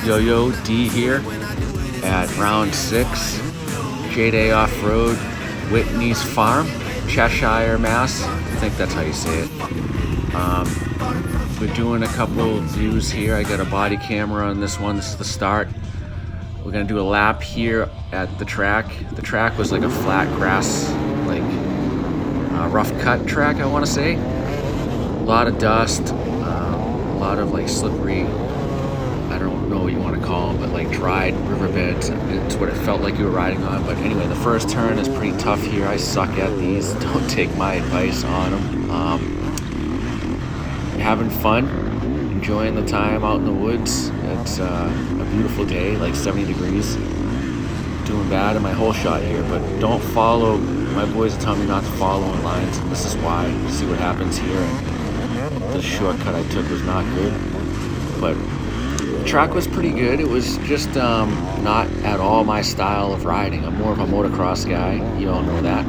Yo D here at round 6, J-Day Off-Road, Whitney's Farm, Cheshire, Mass. I think that's how you say it. We're doing a couple views here. I got a body camera on this one. This is the start. We're gonna do a lap here at the track. The track was like a flat grass, like rough cut track, I want to say. A lot of dust, a lot of like slippery, I don't know what you want to call them, but like dried riverbeds. It's what it felt like you were riding on. But anyway, the first turn is pretty tough here. I suck at these. Don't take my advice on them. Having fun, enjoying the time out in the woods. It's a beautiful day, like 70 degrees. Doing bad in my whole shot here, but don't follow. My boys are telling me not to follow in lines, and this is why. See what happens here. The shortcut I took was not good, but the track was pretty good. It was just not at all my style of riding. I'm more of a motocross guy. You all know that.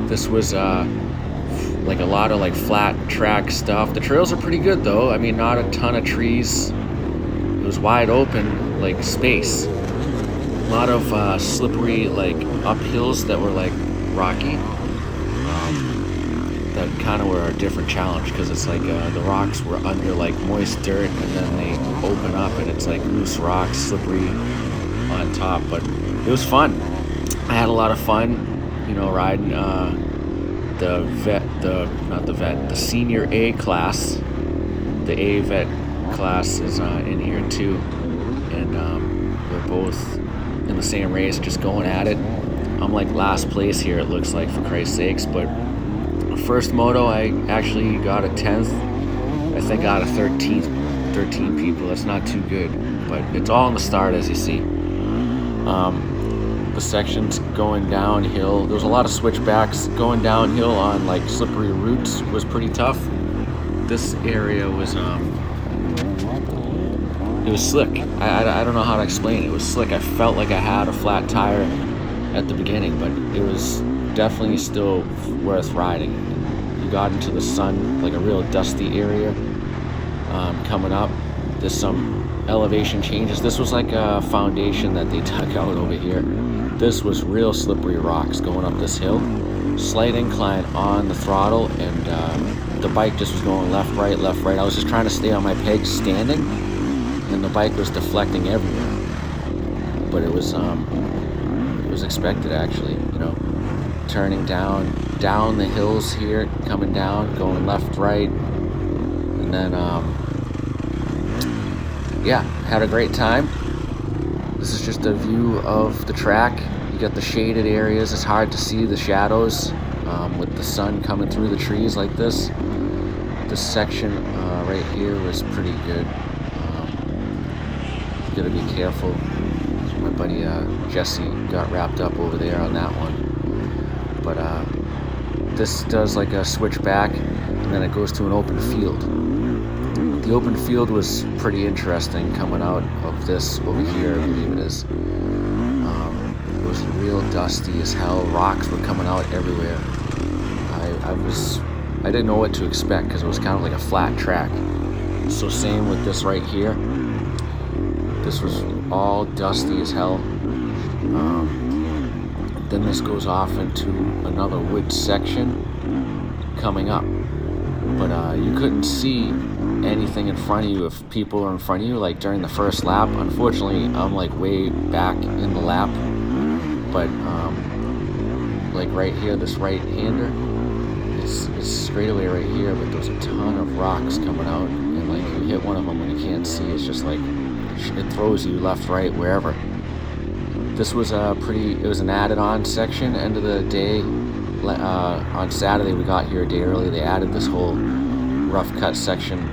This was like a lot of like flat track stuff. The trails are pretty good though. I mean, not a ton of trees. It was wide open, like space. A lot of slippery like uphills that were like rocky. That kind of were a different challenge because it's like the rocks were under like moist dirt, and then they open up and it's like loose rocks, slippery on top. But it was fun. I had a lot of fun, riding the senior A class. The A vet class is in here too, and we're both in the same race, just going at it. I'm like last place here, it looks like, for Christ's sakes, but first moto I actually got a 10th. I think out of 13 people. That's not too good, but it's all in the start, as you see. The sections going downhill, there was a lot of switchbacks. Going downhill on like slippery roots was pretty tough. This area was it was slick. I don't know how to explain it. It was slick. I felt like I had a flat tire at the beginning, but it was definitely still worth riding. You got into the sun, like a real dusty area coming up. There's some elevation changes. This was like a foundation that they dug out over here. This was real slippery rocks going up this hill. Slight incline on the throttle, and the bike just was going left, right. I was just trying to stay on my pegs standing, and the bike was deflecting everywhere. But it was expected, actually, turning down the hills here, coming down, going left, right, and then had a great time. This is just a view of the track. You got the shaded areas. It's hard to see the shadows with the sun coming through the trees like this. This section right here was pretty good. You gotta be careful. My buddy Jesse got wrapped up over there on that one. But this does like a switchback, and then it goes to an open field. The open field was pretty interesting coming out of this over here, I believe it is. It was real dusty as hell. Rocks were coming out everywhere. I didn't know what to expect because it was kind of like a flat track. So same with this right here. This was all dusty as hell. Then this goes off into another wood section coming up. But you couldn't see anything in front of you if people are in front of you, like during the first lap. Unfortunately, I'm like way back in the lap. But like right here, this right-hander, it's straightaway right here, but there's a ton of rocks coming out, and like you hit one of them and you can't see. It's just like it throws you left, right, wherever. This was it was an added on section, end of the day. On Saturday, we got here a day early. They added this whole rough cut section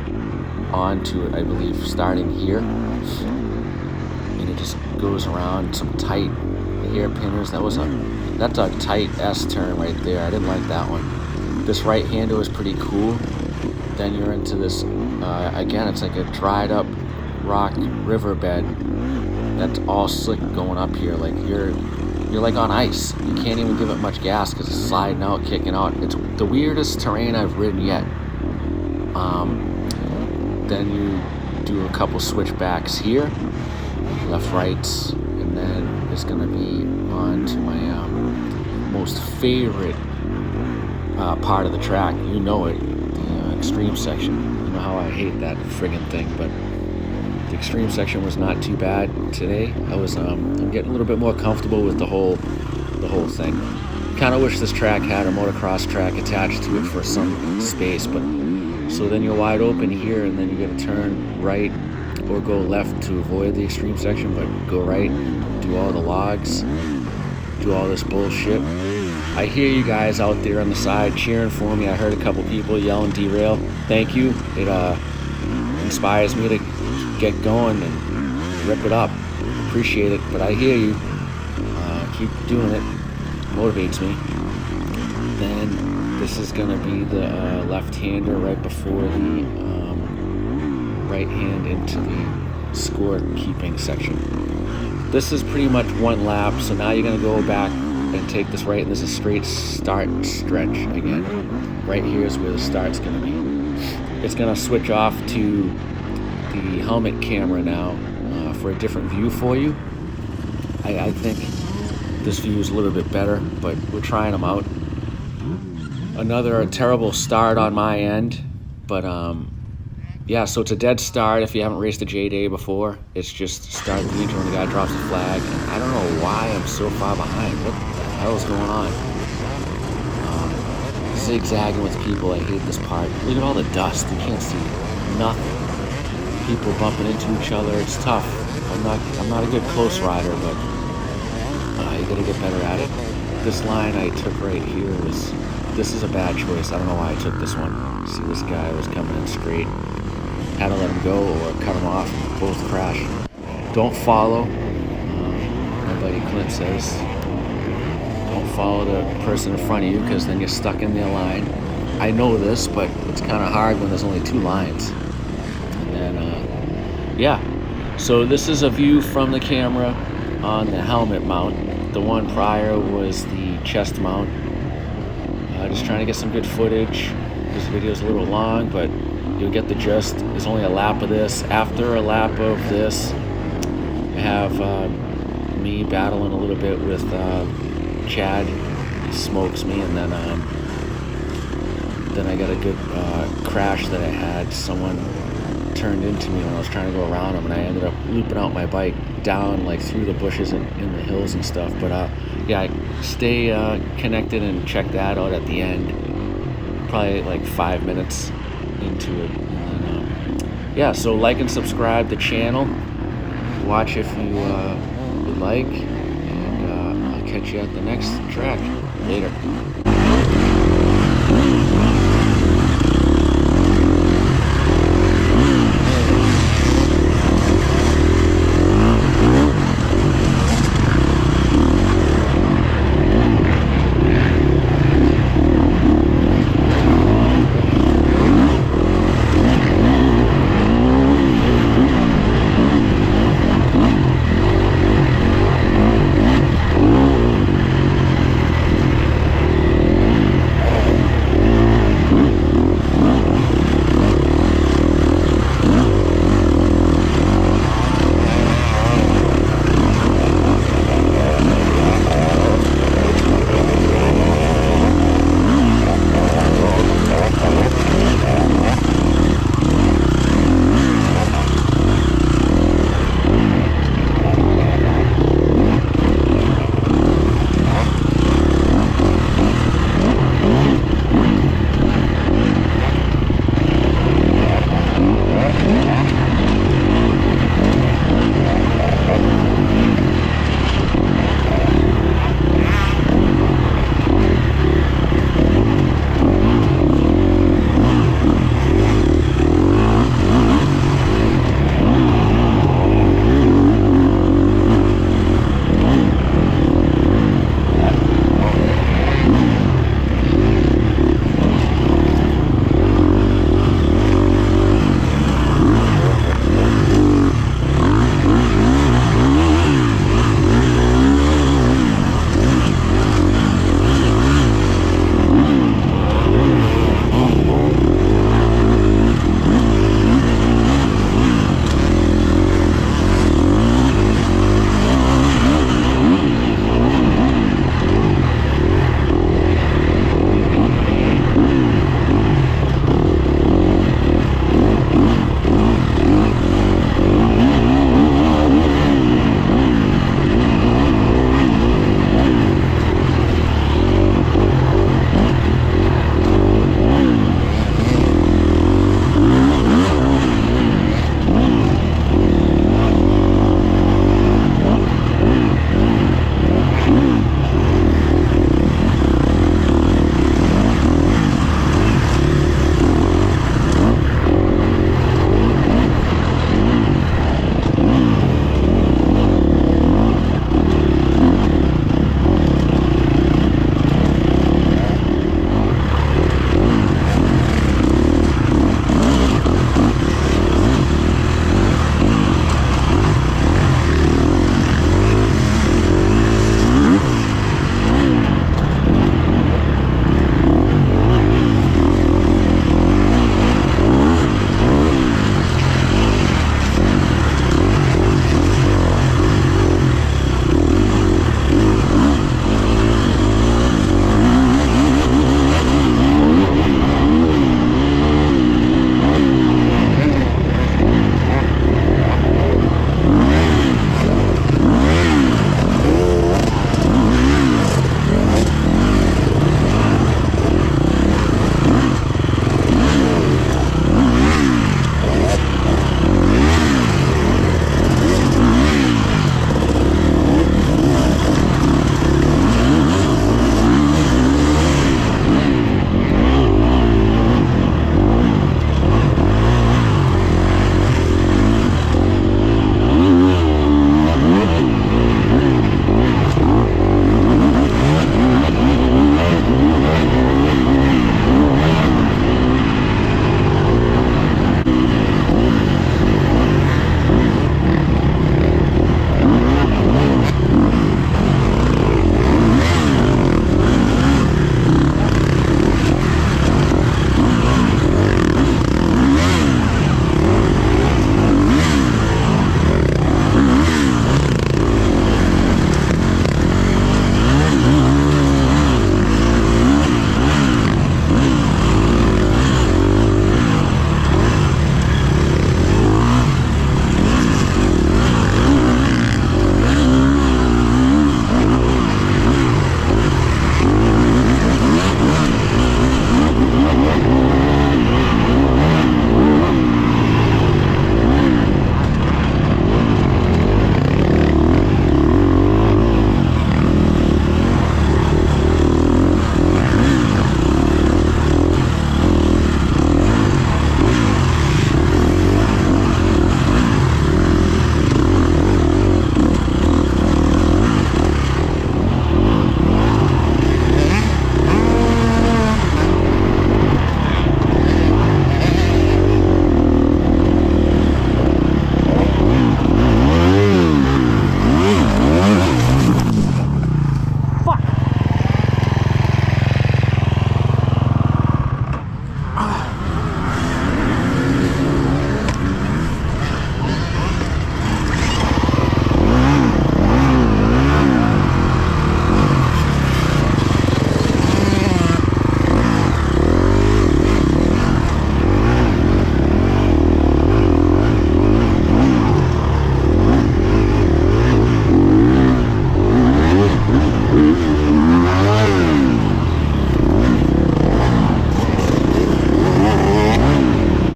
onto it, I believe, starting here. And it just goes around some tight hairpinners. That's a tight S turn right there. I didn't like that one. This right-hander was pretty cool. Then you're into this, again, it's like a dried up rock riverbed that's all slick going up here. Like you're like on ice. You can't even give it much gas because it's sliding out, kicking out. It's the weirdest terrain I've ridden yet. Then you do a couple switchbacks here, left rights, and then it's gonna be on to my most favorite part of the track. You know it, the extreme section. You know how I hate that friggin' thing, but the extreme section was not too bad today. I'm getting a little bit more comfortable with the whole thing. Kind of wish this track had a motocross track attached to it for some space, but so then you're wide open here, and then you got to turn right or go left to avoid the extreme section, but go right, do all the logs, do all this bullshit. I hear you guys out there on the side cheering for me. I heard a couple people yelling derail. Thank you. It inspires me to get going and rip it up. Appreciate it, but I hear you. Keep doing it. Motivates me. Then this is gonna be the left-hander right before the right hand into the score-keeping section. This is pretty much one lap, so now you're gonna go back and take this right, and there's a straight start stretch again. Right here is where the start's gonna be. It's gonna switch off to the helmet camera now for a different view for you. I think this view is a little bit better, but we're trying them out. Another terrible start on my end, but yeah, so it's a dead start if you haven't raced a J-Day before. It's just start the engine when the guy drops the flag, and I don't know why I'm so far behind. What the hell is going on? Zigzagging with people, I hate this part. Look at all the dust, you can't see nothing. People bumping into each other, it's tough. I'm not a good close rider, but you gotta get better at it. This line I took right here this is a bad choice. I don't know why I took this one. See, this guy was coming in straight. Had to let him go or cut him off. Both crash. Don't follow. My buddy Clint says, don't follow the person in front of you, because then you're stuck in their line. I know this, but it's kind of hard when there's only two lines. And then, yeah. So this is a view from the camera on the helmet mount. The one prior was the chest mount. Just trying to get some good footage. This video's a little long, but you'll get the gist. There's only a lap of this. After a lap of this, I have me battling a little bit with Chad. He smokes me, and then I got a good crash that I had. Someone turned into me when I was trying to go around him, and I ended up looping out my bike down like through the bushes and in the hills and stuff. But yeah, stay connected and check that out at the end. Probably like 5 minutes into it. And then, yeah, so like and subscribe the channel. Watch if you would like, and I'll catch you at the next track later.